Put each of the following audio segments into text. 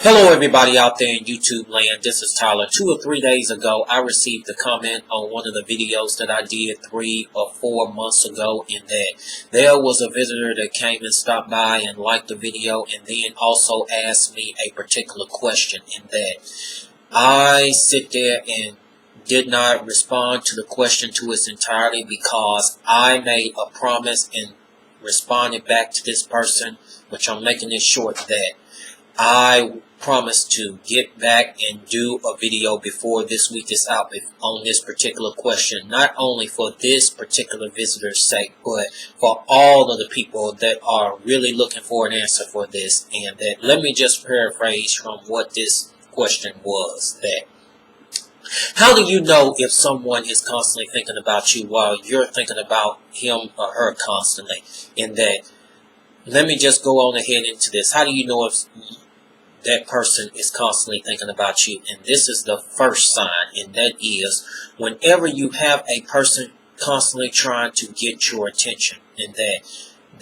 Hello everybody out there in YouTube land, this is Tyler. 2 or 3 days ago, I received a comment on one of the videos that I did 3 or 4 months ago, in that there was a visitor that came and stopped by and liked the video and then also asked me a particular question, in that I sit there and did not respond to the question to its entirety because I made a promise and responded back to this person, which I'm making it short, that I promised to get back and do a video before this week is out on this particular question, not only for this particular visitor's sake, but for all of the people that are really looking for an answer for this. And that, let me just paraphrase from what this question was, that how do you know if someone is constantly thinking about you while you're thinking about him or her constantly? In that, let me just go on ahead into this. How do you know if that person is constantly thinking about you? And this is the first sign, and that is whenever you have a person constantly trying to get your attention, and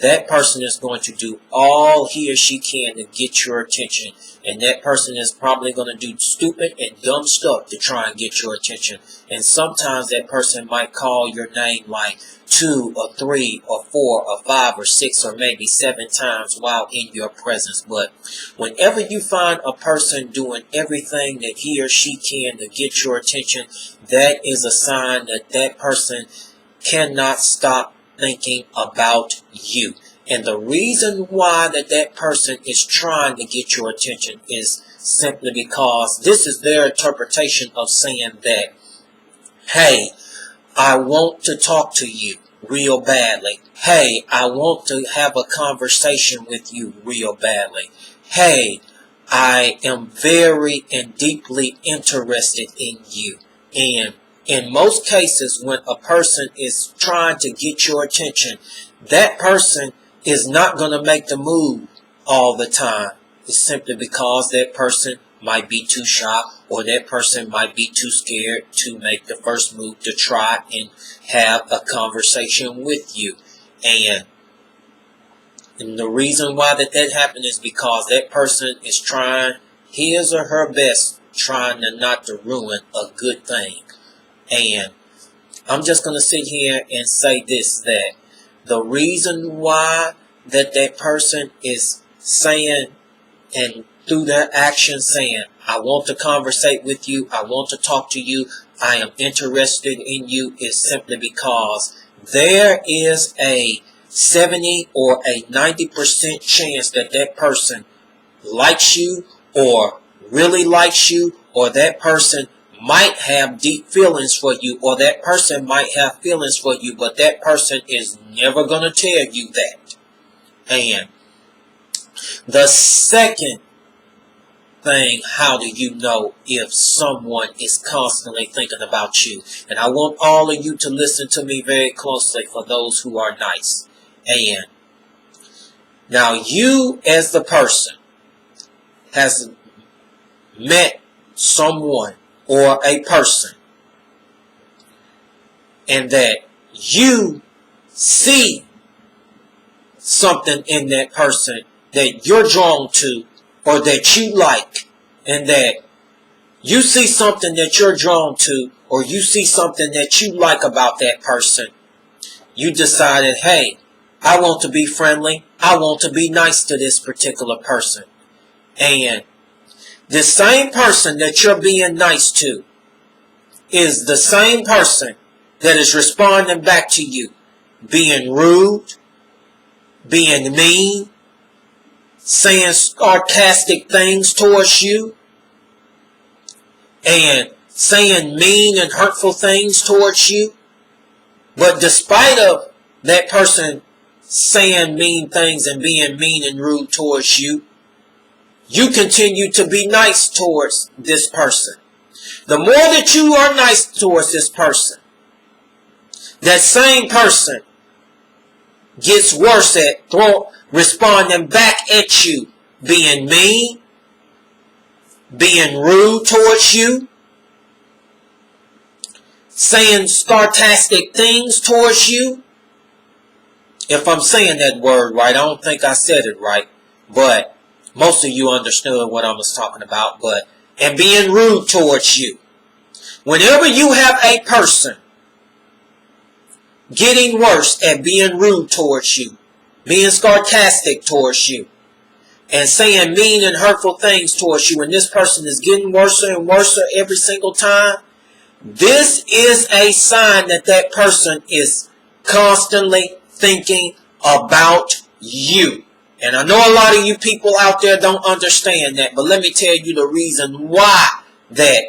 that person is going to do all he or she can to get your attention, and that person is probably going to do stupid and dumb stuff to try and get your attention. And sometimes that person might call your name like 2 or 3 or 4 or 5 or 6 or maybe 7 times while in your presence. But whenever you find a person doing everything that he or she can to get your attention, that is a sign that that person cannot stop thinking about you. And the reason why that person is trying to get your attention is simply because this is their interpretation of saying that, hey, I want to talk to you real badly. Hey, I want to have a conversation with you real badly. Hey, I am very and deeply interested in you. And in most cases, when a person is trying to get your attention, that person is not going to make the move all the time. It's simply because that person might be too shy, or that person might be too scared to make the first move to try and have a conversation with you. And the reason why that happens is because that person is trying his or her best, trying to not to ruin a good thing. And I'm just going to sit here and say this, that the reason why that person is saying, and through their actions saying, I want to conversate with you, I want to talk to you, I am interested in you, is simply because there is a 70 or a 90% chance that that person likes you, or really likes you, or that person might have deep feelings for you, or that person might have feelings for you, but that person is never going to tell you that. And the second thing, how do you know if someone is constantly thinking about you? And I want all of you to listen to me very closely, for those who are nice. And now you as the person has met someone or a person, and that you see something in that person that you're drawn to, or that you like, and that you see something that you're drawn to, or you see something that you like about that person, you decided, hey, I want to be friendly, I want to be nice to this particular person. And the same person that you're being nice to is the same person that is responding back to you, being rude, being mean, saying sarcastic things towards you, and saying mean and hurtful things towards you. But despite of that person saying mean things and being mean and rude towards you, you continue to be nice towards this person. The more that you are nice towards this person, that same person gets worse at responding back at you, being mean, being rude towards you, saying sarcastic things towards you. If I'm saying that word right, I don't think I said it right, but Most of you understood what I was talking about, and being rude towards you. Whenever you have a person getting worse at being rude towards you, being sarcastic towards you, and saying mean and hurtful things towards you, and this person is getting worse and worse every single time, this is a sign that that person is constantly thinking about you. And I know a lot of you people out there don't understand that, but let me tell you the reason why that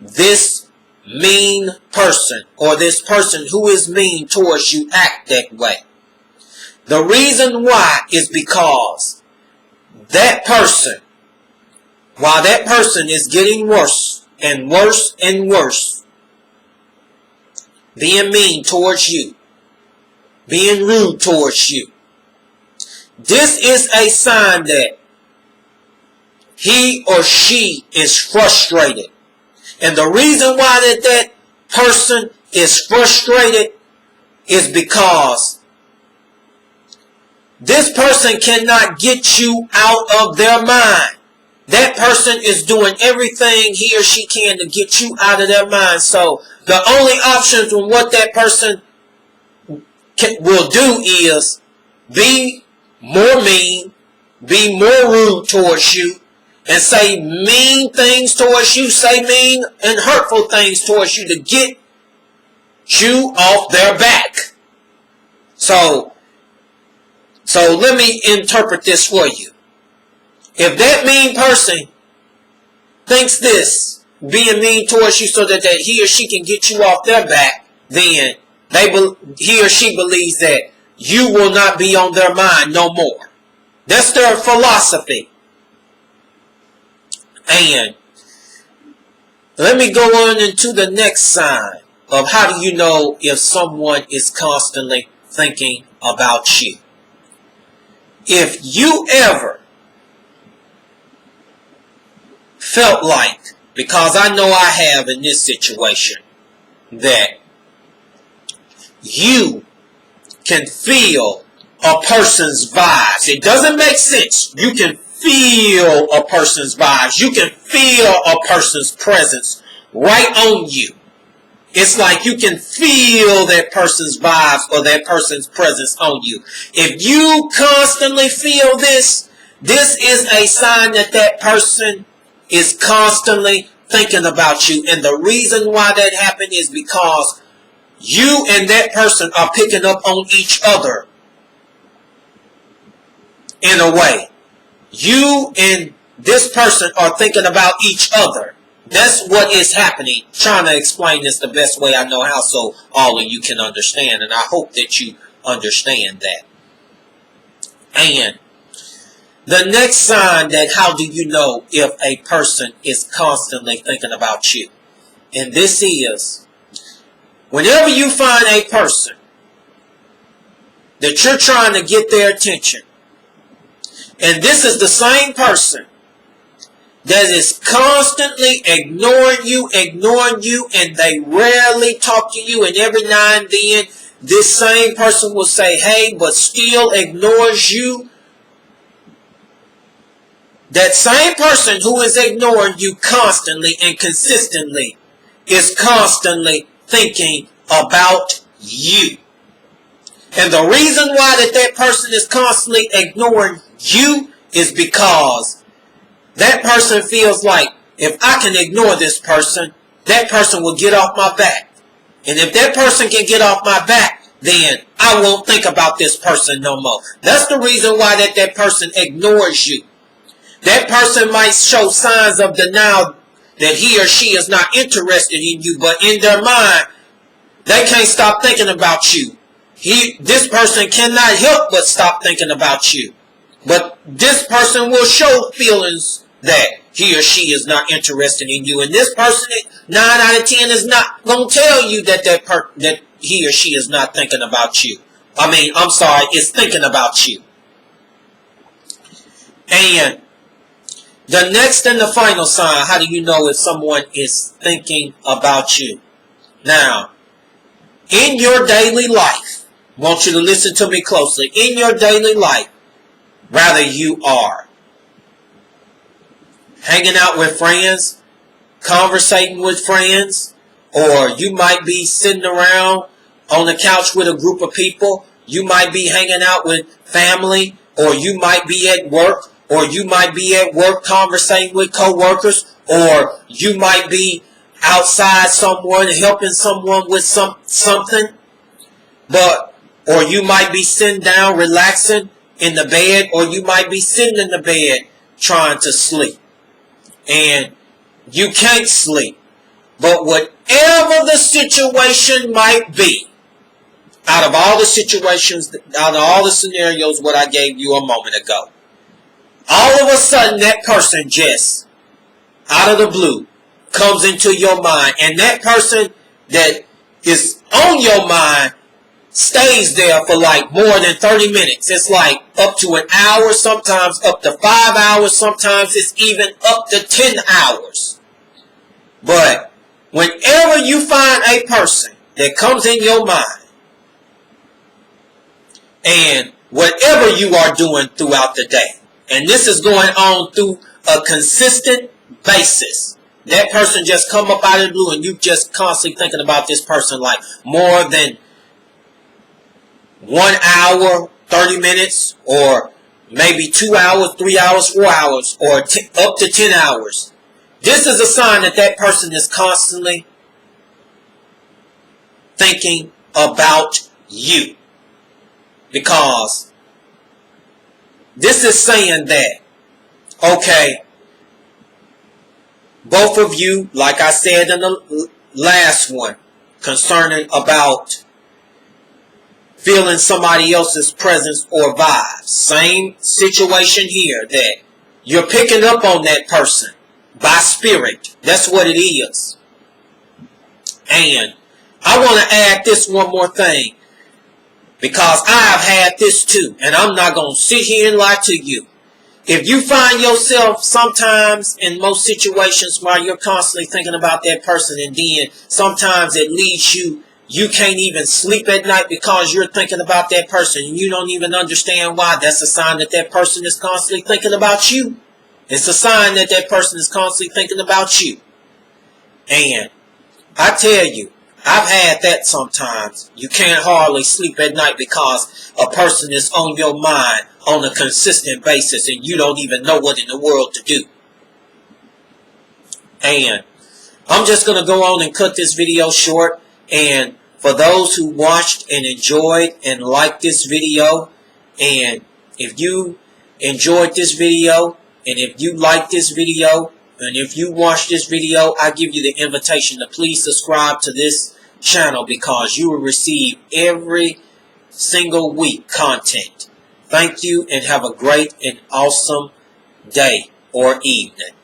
this mean person, or this person who is mean towards you, act that way. The reason why is because that person, while that person is getting worse and worse and worse, being mean towards you, being rude towards you, this is a sign that he or she is frustrated. And the reason why that person is frustrated is because this person cannot get you out of their mind. That person is doing everything he or she can to get you out of their mind. So the only options on what that person will do is be more mean, be more rude towards you, and say mean things towards you, say mean and hurtful things towards you to get you off their back. So let me interpret this for you. If that mean person thinks this, being mean towards you so that he or she can get you off their back, then he or she believes that you will not be on their mind no more. That's their philosophy. And let me go on into the next sign of how do you know if someone is constantly thinking about you. If you ever felt like, because I know I have in this situation, that you can feel a person's vibes. It doesn't make sense. You can feel a person's vibes. You can feel a person's presence right on you. It's like you can feel that person's vibes or that person's presence on you. If you constantly feel this, this is a sign that that person is constantly thinking about you. And the reason why that happened is because you and that person are picking up on each other in a way. You and this person are thinking about each other. That's what is happening. Trying to explain this the best way I know how so all of you can understand. And I hope that you understand that. And the next sign that how do you know if a person is constantly thinking about you? And this is, whenever you find a person that you're trying to get their attention, and this is the same person that is constantly ignoring you, and they rarely talk to you, and every now and then this same person will say, hey, but still ignores you. That same person who is ignoring you constantly and consistently is constantly thinking about you. And the reason why that person is constantly ignoring you is because that person feels like, if I can ignore this person, that person will get off my back. And if that person can get off my back, then I won't think about this person no more. That's the reason why that person ignores you. That person might show signs of denial that he or she is not interested in you, but in their mind, they can't stop thinking about you. This person cannot help but stop thinking about you. But this person will show feelings that he or she is not interested in you. And this person, 9 out of 10, is not going to tell you that he or she is not thinking about you. Is thinking about you. And the next and the final sign, how do you know if someone is thinking about you? Now, in your daily life, I want you to listen to me closely. In your daily life, rather you are hanging out with friends, conversating with friends, or you might be sitting around on the couch with a group of people. You might be hanging out with family, or you might be at work, or you might be at work conversating with coworkers, or you might be outside someone helping someone with something, or you might be sitting down relaxing in the bed, or you might be sitting in the bed trying to sleep, and you can't sleep. But whatever the situation might be, out of all the situations, out of all the scenarios what I gave you a moment ago, all of a sudden that person just, out of the blue, comes into your mind, and that person that is on your mind stays there for like more than 30 minutes. It's like up to an hour, sometimes up to 5 hours, sometimes it's even up to 10 hours. But whenever you find a person that comes in your mind, and whatever you are doing throughout the day, and this is going on through a consistent basis, that person just come up out of the blue and you just constantly thinking about this person like more than 1 hour, 30 minutes, or maybe 2 hours, 3 hours, 4 hours, or up to 10 hours. This is a sign that that person is constantly thinking about you. Because this is saying that, okay, both of you, like I said in the last one, concerning about feeling somebody else's presence or vibes. Same situation here, that you're picking up on that person by spirit. That's what it is. And I want to add this one more thing, because I've had this too, and I'm not going to sit here and lie to you. If you find yourself sometimes in most situations while you're constantly thinking about that person, and then sometimes it leads you can't even sleep at night because you're thinking about that person and you don't even understand why, that's a sign that that person is constantly thinking about you. It's a sign that that person is constantly thinking about you. And I tell you, I've had that sometimes. You can't hardly sleep at night because a person is on your mind on a consistent basis and you don't even know what in the world to do. And I'm just going to go on and cut this video short. And for those who watched and enjoyed and liked this video, and if you enjoyed this video, and if you liked this video, and if you watched this video, I give you the invitation to please subscribe to this channel, because you will receive every single week content. Thank you, and have a great and awesome day or evening.